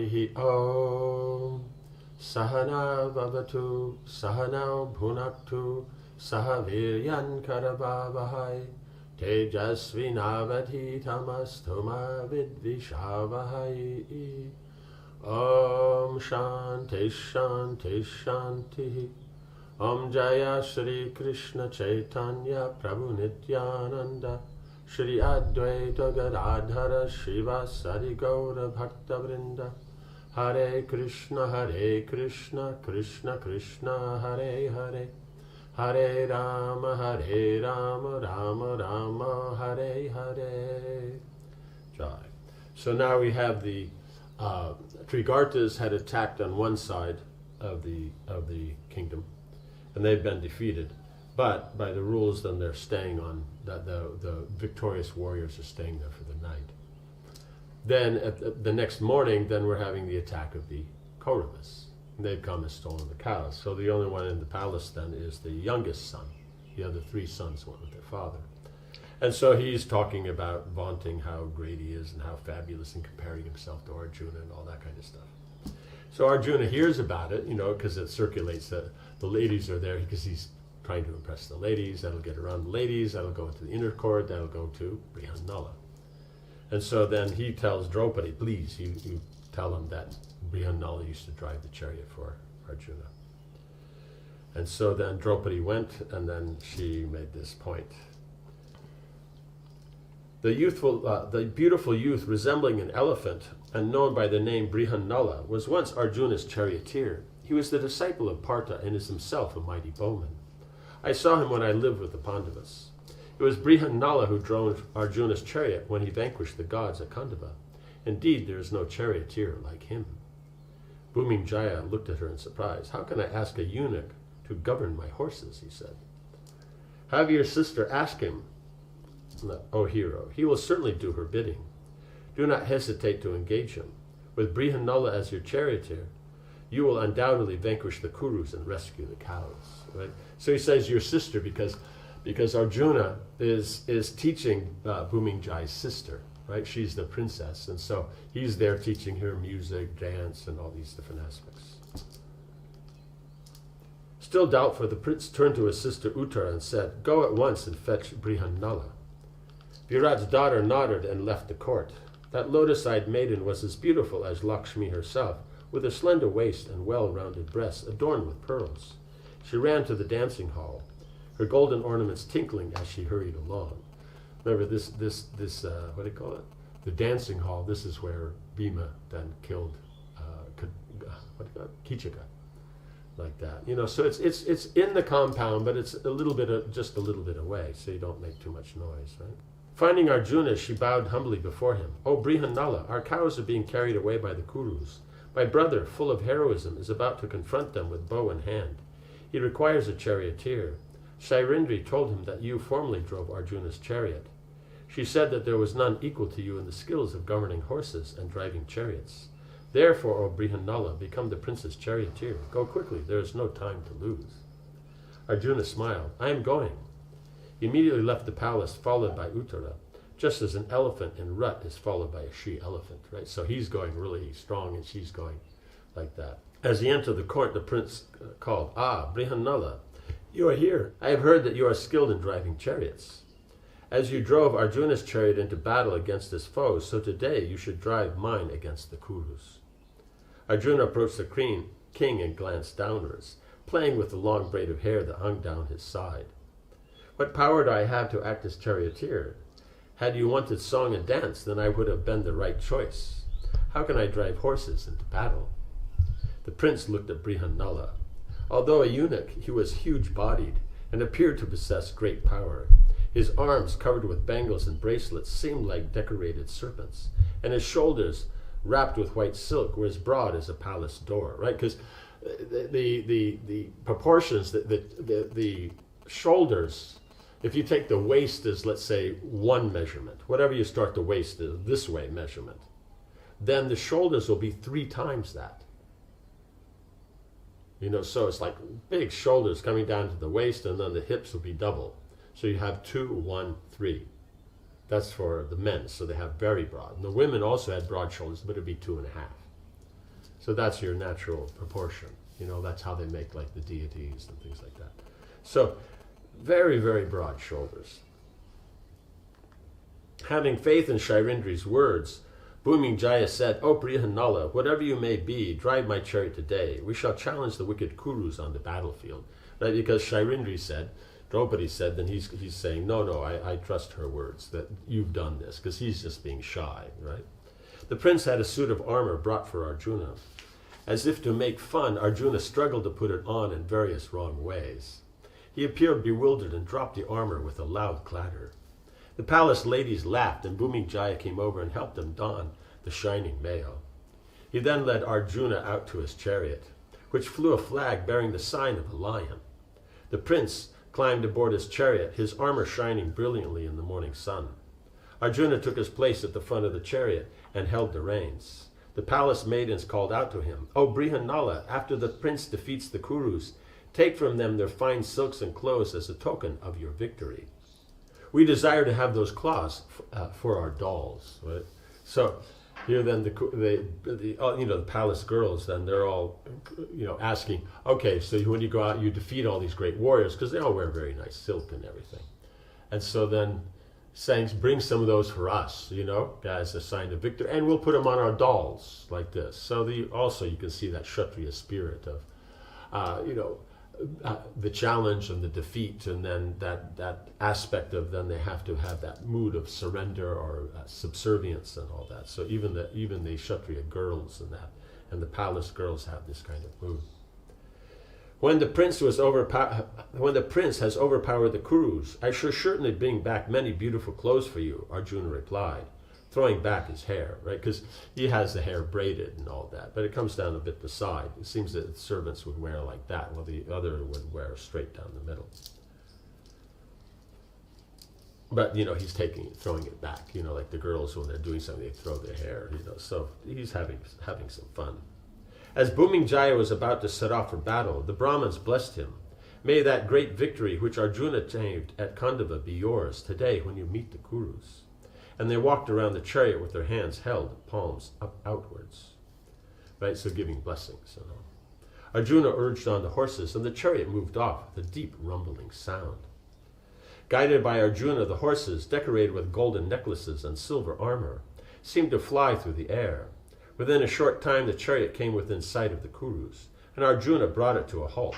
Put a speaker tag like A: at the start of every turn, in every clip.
A: Harihi Om. Sahana Vavatu, Sahana Bhunaktu, Sahaviryan Karavavahai, Tejasvinavadhitamastuma Vidvishavahai. Om Shanti Shanti Shanti. Om Jaya Shri Krishna Chaitanya Prabhu Nityananda Shri Advaita Gadadhara Shivasari Gaura Bhakta Vrinda. Hare Krishna Krishna Krishna Hare Hare, Hare Rama Rama Rama Hare Hare. Jai. So now we have the Trigartas had attacked on one side of the kingdom, and they've been defeated. But by the rules, then they're staying on. The victorious warriors are staying there for the night. Then at the next morning, then we're having the attack of the Kauravas. They've come and stolen the cows. So the only one in the palace then is the youngest son. The other three sons went with their father. And so he's talking about vaunting how great he is and how fabulous, and comparing himself to Arjuna and all that kind of stuff. So Arjuna hears about it, because it circulates that the ladies are there because he's trying to impress the ladies. That'll get around the ladies. That'll go into the inner court. That'll go to Brihanala. And so then he tells Draupadi, please, you tell him that Brihanala used to drive the chariot for Arjuna. And so then Draupadi went, and then she made this point. The beautiful youth resembling an elephant and known by the name Brihanala was once Arjuna's charioteer. He was the disciple of Partha and is himself a mighty bowman. I saw him when I lived with the Pandavas. It was Brihanala who drove Arjuna's chariot when he vanquished the gods at Khandava. Indeed, there is no charioteer like him. Booming Jaya looked at her in surprise. How can I ask a eunuch to govern my horses, he said. Have your sister ask him, O hero. He will certainly do her bidding. Do not hesitate to engage him. With Brihanala as your charioteer, you will undoubtedly vanquish the Kurus and rescue the cows. Right? So he says your sister because Arjuna is teaching Booming Jai's sister, right? She's the princess, and so he's there teaching her music, dance, and all these different aspects. Still doubtful, the prince turned to his sister Uttara and said, go at once and fetch Brihanala. Virat's daughter nodded and left the court. That lotus-eyed maiden was as beautiful as Lakshmi herself, with a slender waist and well-rounded breasts adorned with pearls. She ran to the dancing hall, her golden ornaments tinkling as she hurried along. Remember this what do you call it? The dancing hall. This is where Bhima then killed Kichaka, like that. So it's in the compound, but it's just a little bit away, so you don't make too much noise, right? Finding Arjuna, she bowed humbly before him. O Brihanala, our cows are being carried away by the Kurus. My brother, full of heroism, is about to confront them with bow in hand. He requires a charioteer. Shairindri told him that you formerly drove Arjuna's chariot. She said that there was none equal to you in the skills of governing horses and driving chariots. Therefore, O Brihanala, become the prince's charioteer. Go quickly, there is no time to lose. Arjuna smiled. I am going. He immediately left the palace, followed by Uttara, just as an elephant in rut is followed by a she-elephant, right? So he's going really strong, and she's going like that. As he entered the court, the prince called, Ah, Brihanala, you are here. I have heard that you are skilled in driving chariots. As you drove Arjuna's chariot into battle against his foes, so today you should drive mine against the Kurus. Arjuna approached the king and glanced downwards, playing with the long braid of hair that hung down his side. What power do I have to act as charioteer? Had you wanted song and dance, then I would have been the right choice. How can I drive horses into battle? The prince looked at Brihanala. Although a eunuch, he was huge-bodied and appeared to possess great power. His arms, covered with bangles and bracelets, seemed like decorated serpents, and his shoulders, wrapped with white silk, were as broad as a palace door. Right? Because the proportions, the shoulders. If you take the waist as, let's say, one measurement, whatever you start the waist as this way measurement, then the shoulders will be 3 times that. So it's like big shoulders coming down to the waist, and then the hips will be double. So you have 2, 1, 3. That's for the men, so they have very broad. And the women also had broad shoulders, but it'd be 2.5. So that's your natural proportion. That's how they make like the deities and things like that. So very, very broad shoulders. Having faith in Shairindri's words, Bhumijaya said, "O Brihanala, whatever you may be, drive my chariot today. We shall challenge the wicked Kurus on the battlefield." Right? Because Shairindri said, Draupadi said, then he's saying, no, I trust her words, that you've done this, because he's just being shy, right? The prince had a suit of armor brought for Arjuna. As if to make fun, Arjuna struggled to put it on in various wrong ways. He appeared bewildered and dropped the armor with a loud clatter. The palace ladies laughed, and Bhumijaya came over and helped him don the shining mail. He then led Arjuna out to his chariot, which flew a flag bearing the sign of a lion. The prince climbed aboard his chariot, his armor shining brilliantly in the morning sun. Arjuna took his place at the front of the chariot and held the reins. The palace maidens called out to him, "O Brihanala, after the prince defeats the Kurus, take from them their fine silks and clothes as a token of your victory. We desire to have those cloths for our dolls." Right? So here then the palace girls, then they're all asking, okay, so when you go out, you defeat all these great warriors, because they all wear very nice silk and everything. And so then saying, bring some of those for us, as a sign of victory, and we'll put them on our dolls like this. So also you can see that Kshatriya spirit of, the challenge and the defeat, and then that aspect of then they have to have that mood of surrender or subservience and all that. So even the Kshatriya girls and the palace girls have this kind of mood. When the prince has overpowered the Kurus, I shall certainly bring back many beautiful clothes for you, Arjuna replied, throwing back his hair, right? Because he has the hair braided and all that, but it comes down a bit beside. It seems that the servants would wear like that, while the other would wear straight down the middle. But, he's throwing it back, like the girls when they're doing something, they throw their hair, so he's having some fun. As Bhumijaya was about to set off for battle, the Brahmins blessed him. May that great victory which Arjuna achieved at Khandava be yours today when you meet the Kurus. And they walked around the chariot with their hands held, palms outwards. Right, so giving blessings. Arjuna urged on the horses, and the chariot moved off with a deep rumbling sound. Guided by Arjuna, the horses, decorated with golden necklaces and silver armor, seemed to fly through the air. Within a short time, the chariot came within sight of the Kurus, and Arjuna brought it to a halt.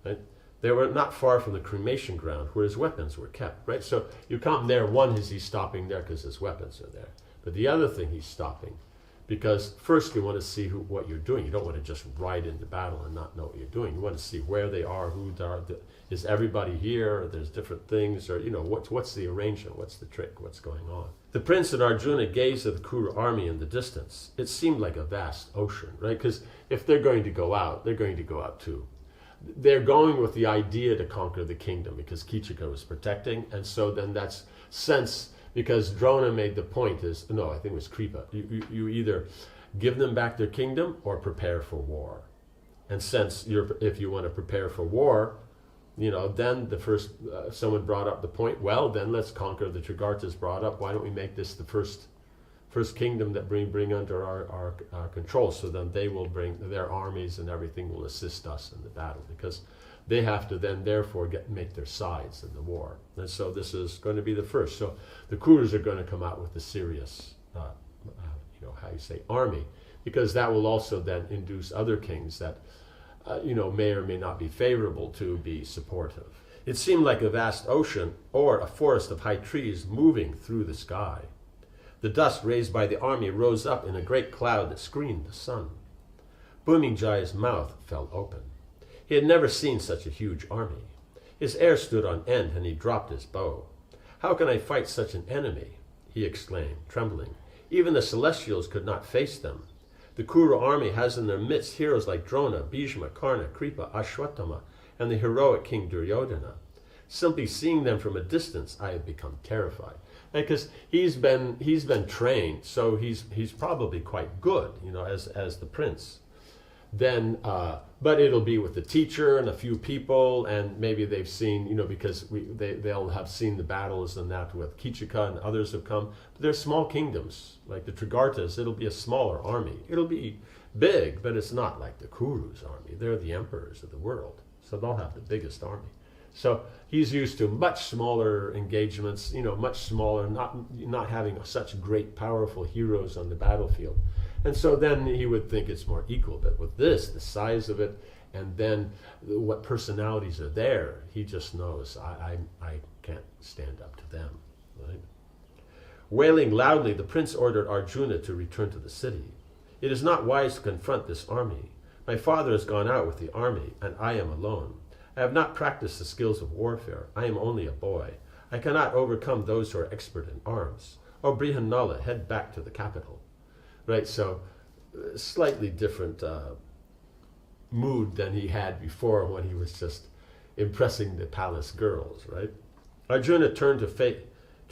A: Right? They were not far from the cremation ground where his weapons were kept. Right? So you come there, one is he's stopping there because his weapons are there. But the other thing, he's stopping because first you want to see what you're doing. You don't want to just ride into battle and not know what you're doing. You want to see where they are, who they are. Is everybody here? Or there's different things, or what's the arrangement? What's the trick? What's going on? The prince and Arjuna gazed at the Kuru army in the distance. It seemed like a vast ocean, right? Because if they're going to go out, they're going to go out too. They're going with the idea to conquer the kingdom because Kichika was protecting, and so then that's sense. Because Drona made the point I think it was Kripa. You either give them back their kingdom or prepare for war. And since if you want to prepare for war, then the first someone brought up the point. Well, then let's conquer. The Trigartas brought up. Why don't we make this the first kingdom that bring under our control? So then they will bring their armies and everything will assist us in the battle because they have to then therefore make their sides in the war. And so this is going to be the first. So the Kurus are going to come out with a serious, army, because that will also then induce other kings that, may or may not be favorable to be supportive. It seemed like a vast ocean or a forest of high trees moving through the sky. The dust raised by the army rose up in a great cloud that screened the sun. Bhumijaya's mouth fell open. He had never seen such a huge army. His hair stood on end, and he dropped his bow. "How can I fight such an enemy?" he exclaimed, trembling. "Even the celestials could not face them. The Kuru army has in their midst heroes like Drona, Bhishma, Karna, Kripa, Ashwatthama, and the heroic King Duryodhana. Simply seeing them from a distance, I have become terrified." Because he's been trained, so he's probably quite good, as the prince. Then, but it'll be with the teacher and a few people, and maybe they've seen, because they'll have seen the battles and that with Kichika and others have come. But they're small kingdoms, like the Trigartas. It'll be a smaller army. It'll be big, but it's not like the Kuru's army. They're the emperors of the world, so they'll have the biggest army. So he's used to much smaller engagements, much smaller, not having such great, powerful heroes on the battlefield. And so then he would think it's more equal. But with this, the size of it, and then what personalities are there, he just knows, I can't stand up to them. Right? Wailing loudly, the prince ordered Arjuna to return to the city. It is not wise to confront this army. My father has gone out with the army, and I am alone. I have not practiced the skills of warfare. I am only a boy. I cannot overcome those who are expert in arms. O Brihanala, head back to the capital. Right, so slightly different mood than he had before when he was just impressing the palace girls, right? Arjuna turned to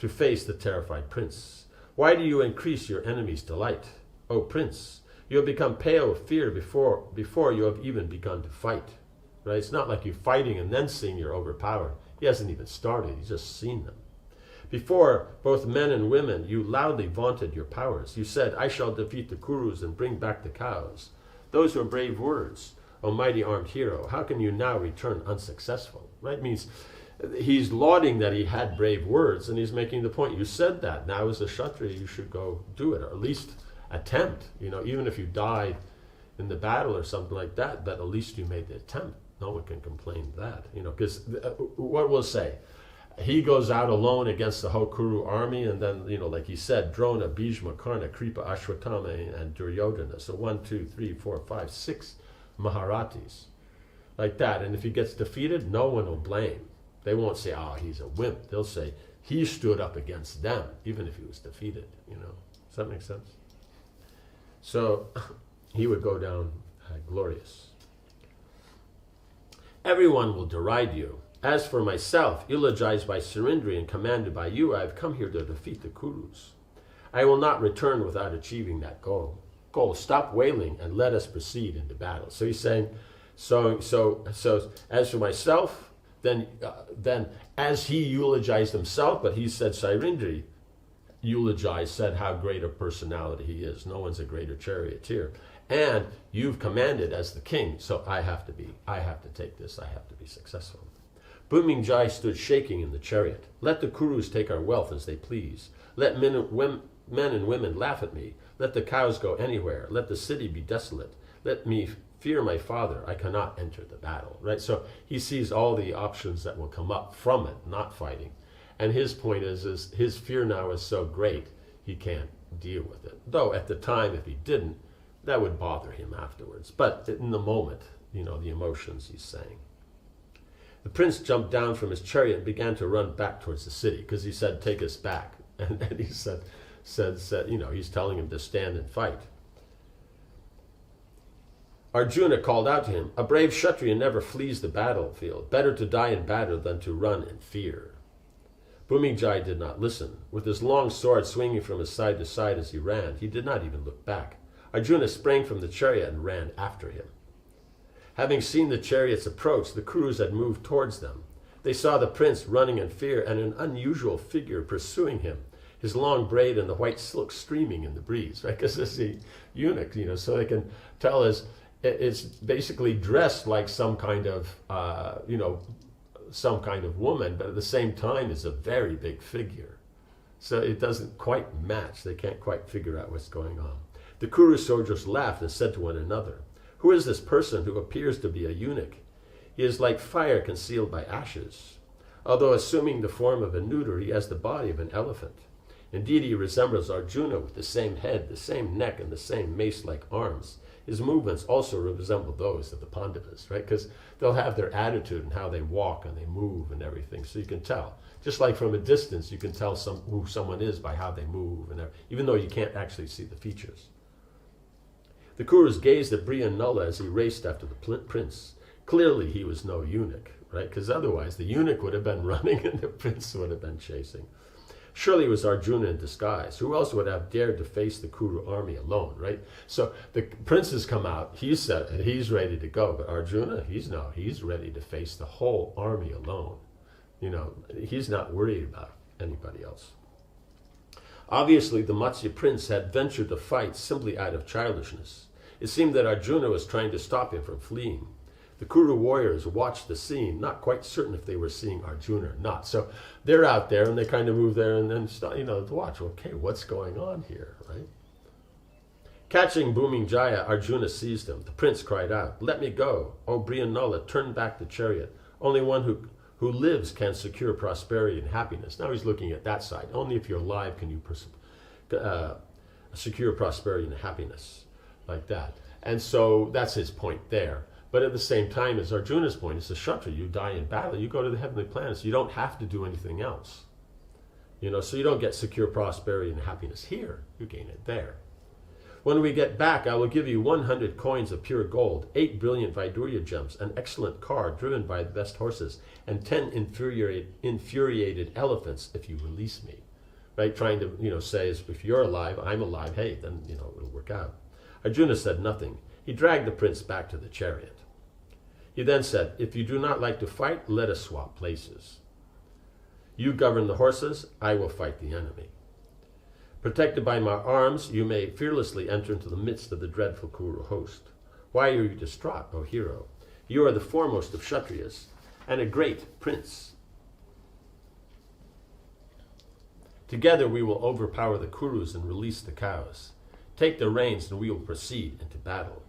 A: face the terrified prince. Why do you increase your enemy's delight? O prince, you have become pale with fear before you have even begun to fight. Right? It's not like you're fighting and then seeing you're overpowered. He hasn't even started, he's just seen them. Before both men and women, you loudly vaunted your powers. You said, I shall defeat the Kurus and bring back the cows. Those were brave words, O mighty armed hero. How can you now return unsuccessful? Right? Means he's lauding that he had brave words, and he's making the point, you said that. Now as a Kshatriya, you should go do it, or at least attempt. Even if you died in the battle or something like that, but at least you made the attempt. No one can complain that, because what we'll say, he goes out alone against the whole Kuru army, and then, like he said, Drona, Bhishma, Karna, Kripa, Ashwatthama, and Duryodhana. So 1, 2, 3, 4, 5, 6 Maharatis, like that. And if he gets defeated, no one will blame. They won't say, oh, he's a wimp. They'll say, he stood up against them, even if he was defeated, Does that make sense? So he would go down glorious. Everyone will deride you. As for myself, eulogized by Surindri and commanded by you, I have come here to defeat the Kurus. I will not return without achieving that goal. Stop wailing and let us proceed into battle. So he's saying, so as for myself, then as he eulogized himself, but he said Surindri eulogized, said how great a personality he is. No one's a greater charioteer. And you've commanded as the king, so I have to take this, I have to be successful. Bhumingajai stood shaking in the chariot. Let the Kurus take our wealth as they please. Let men and women laugh at me. Let the cows go anywhere. Let the city be desolate. Let me fear my father. I cannot enter the battle. Right? So he sees all the options that will come up from it, not fighting. And his point is his fear now is so great, he can't deal with it. Though at the time, if he didn't, that would bother him afterwards. But in the moment, the emotions he's saying. The prince jumped down from his chariot and began to run back towards the city, because he said, take us back. And then he said, he's telling him to stand and fight. Arjuna called out to him, a brave Kshatriya never flees the battlefield. Better to die in battle than to run in fear. Bhumijai did not listen. With his long sword swinging from his side to side as he ran, he did not even look back. Arjuna sprang from the chariot and ran after him. Having seen the chariots approach, the Kurus had moved towards them. They saw the prince running in fear and an unusual figure pursuing him, his long braid and the white silk streaming in the breeze, right? Because it's a eunuch, so they can tell it's basically dressed like some kind of, some kind of woman, but at the same time is a very big figure. So it doesn't quite match. They can't quite figure out what's going on. The Kuru soldiers laughed and said to one another, who is this person who appears to be a eunuch? He is like fire concealed by ashes. Although assuming the form of a neuter, he has the body of an elephant. Indeed, he resembles Arjuna with the same head, the same neck, and the same mace-like arms. His movements also resemble those of the Pandavas, right? Because they'll have their attitude and how they walk and they move and everything. So you can tell. Just like from a distance, you can tell who someone is by how they move, and even though you can't actually see the features. The Kurus gazed at Brihanala as he raced after the prince. Clearly, he was no eunuch, right? Because otherwise, the eunuch would have been running and the prince would have been chasing. Surely it was Arjuna in disguise. Who else would have dared to face the Kuru army alone, right? So the prince has come out. He's ready to go. But Arjuna, he's ready to face the whole army alone. He's not worried about anybody else. Obviously, the Matsya prince had ventured to fight simply out of childishness. It seemed that Arjuna was trying to stop him from fleeing. The Kuru warriors watched the scene, not quite certain if they were seeing Arjuna or not. So they're out there and they kind of move there and then to watch. Okay, what's going on here, right? Catching Bhumijaya, Arjuna seized him. The prince cried out, "Let me go! O Brihanala, turn back the chariot. Only one who lives can secure prosperity and happiness." Now he's looking at that side. Only if you're alive can you secure prosperity and happiness, like that. And so that's his point there. But at the same time, as Arjuna's point, it's a Kshatriya. You die in battle, you go to the heavenly planets. You don't have to do anything else. So you don't get secure prosperity and happiness here. You gain it there. When we get back, I will give you 100 coins of pure gold, 8 brilliant Vaidurya gems, an excellent car driven by the best horses, and 10 infuriated elephants if you release me. Right? Trying to, say, if you're alive, I'm alive, hey, then, it'll work out. Arjuna said nothing. He dragged the prince back to the chariot. He then said, "If you do not like to fight, let us swap places. You govern the horses, I will fight the enemy. Protected by my arms, you may fearlessly enter into the midst of the dreadful Kuru host. Why are you distraught, O hero? You are the foremost of Kshatriyas and a great prince. Together we will overpower the Kurus and release the cows. Take the reins and we will proceed into battle."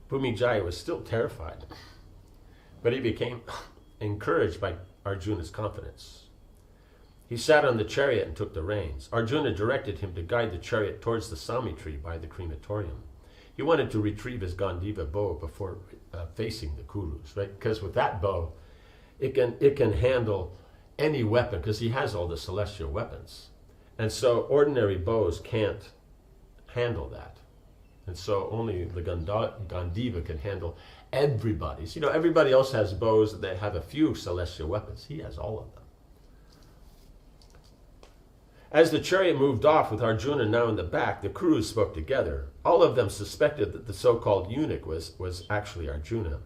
A: Bhumijaya was still terrified, but he became encouraged by Arjuna's confidence. He sat on the chariot and took the reins. Arjuna directed him to guide the chariot towards the Sami tree by the crematorium. He wanted to retrieve his Gandiva bow before facing the Kurus, right? Because with that bow, it can handle any weapon, because he has all the celestial weapons. And so ordinary bows can't handle that. And so only the Gandiva can handle everybody's. Everybody else has bows that have a few celestial weapons. He has all of them. As the chariot moved off with Arjuna now in the back, the Kurus spoke together. All of them suspected that the so-called eunuch was actually Arjuna.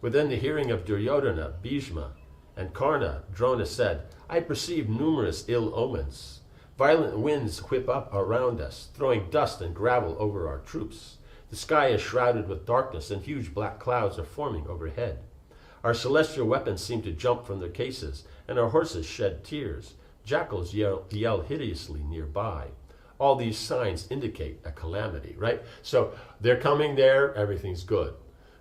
A: Within the hearing of Duryodhana, Bhishma, and Karna, Drona said, "I perceive numerous ill omens. Violent winds whip up around us, throwing dust and gravel over our troops. The sky is shrouded with darkness, and huge black clouds are forming overhead. Our celestial weapons seem to jump from their cases, and our horses shed tears. Jackals yell hideously nearby. All these signs indicate a calamity," right? So they're coming there, everything's good.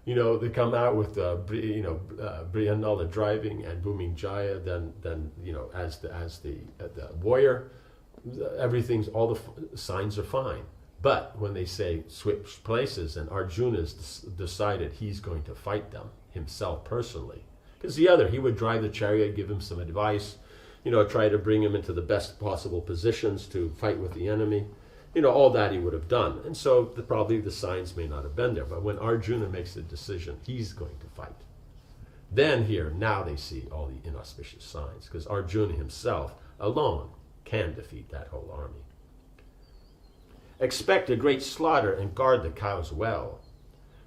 A: They come out with Brihanala driving and Bhumijaya, then as the warrior, all the signs are fine. But when they say switch places, and Arjuna's decided he's going to fight them himself personally, because he would drive the chariot, give him some advice, try to bring him into the best possible positions to fight with the enemy. All that he would have done. And so probably the signs may not have been there. But when Arjuna makes the decision, he's going to fight. Then now they see all the inauspicious signs, because Arjuna himself alone can defeat that whole army. Expect a great slaughter and guard the cows well.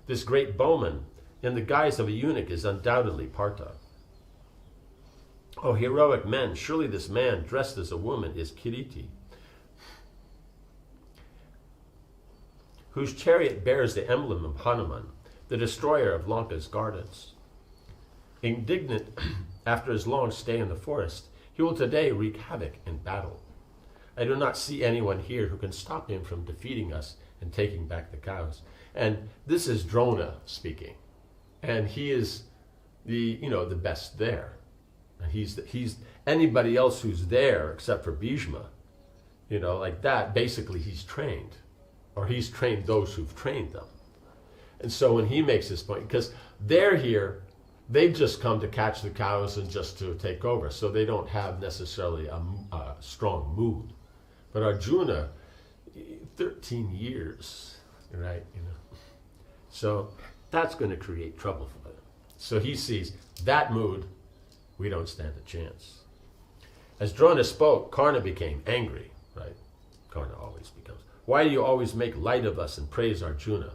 A: This great bowman, in the guise of a eunuch, is undoubtedly Partha. O heroic men, surely this man dressed as a woman is Kiriti, whose chariot bears the emblem of Hanuman, the destroyer of Lanka's gardens. Indignant after his long stay in the forest, he will today wreak havoc in battle. I do not see anyone here who can stop him from defeating us and taking back the cows. And this is Drona speaking. And he is the best there. And he's anybody else who's there except for Bhishma, like that, basically he's trained. Or he's trained those who've trained them. And so when he makes this point, because they're here, they've just come to catch the cows and just to take over. So they don't have necessarily a strong mood. But Arjuna, 13 years, right? So that's going to create trouble for them. So he sees that mood, we don't stand a chance. As Drona spoke, Karna became angry, right? Karna always becomes. Why do you always make light of us and praise Arjuna?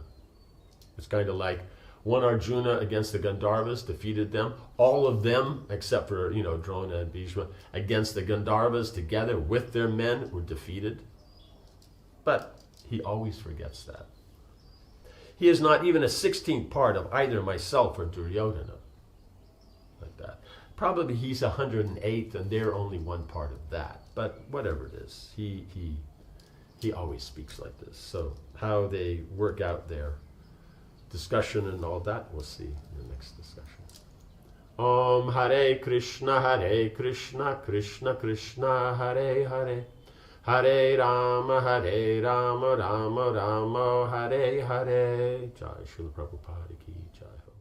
A: It's kind of like one Arjuna against the Gandharvas, defeated them. All of them, except for, Drona and Bhishma, against the Gandharvas together with their men were defeated. But He always forgets that. He is not even a 16th part of either myself or Duryodhana. Like that. Probably he's 108th and they're only one part of that. But whatever it is, he always speaks like this. So how they work out their discussion and all that, we'll see in the next discussion. Om Hare Krishna, Krishna Krishna, Hare Hare. Hare Rama, Rama Rama, Hare Hare. Jai Srila Prabhupada ki Jai Ho.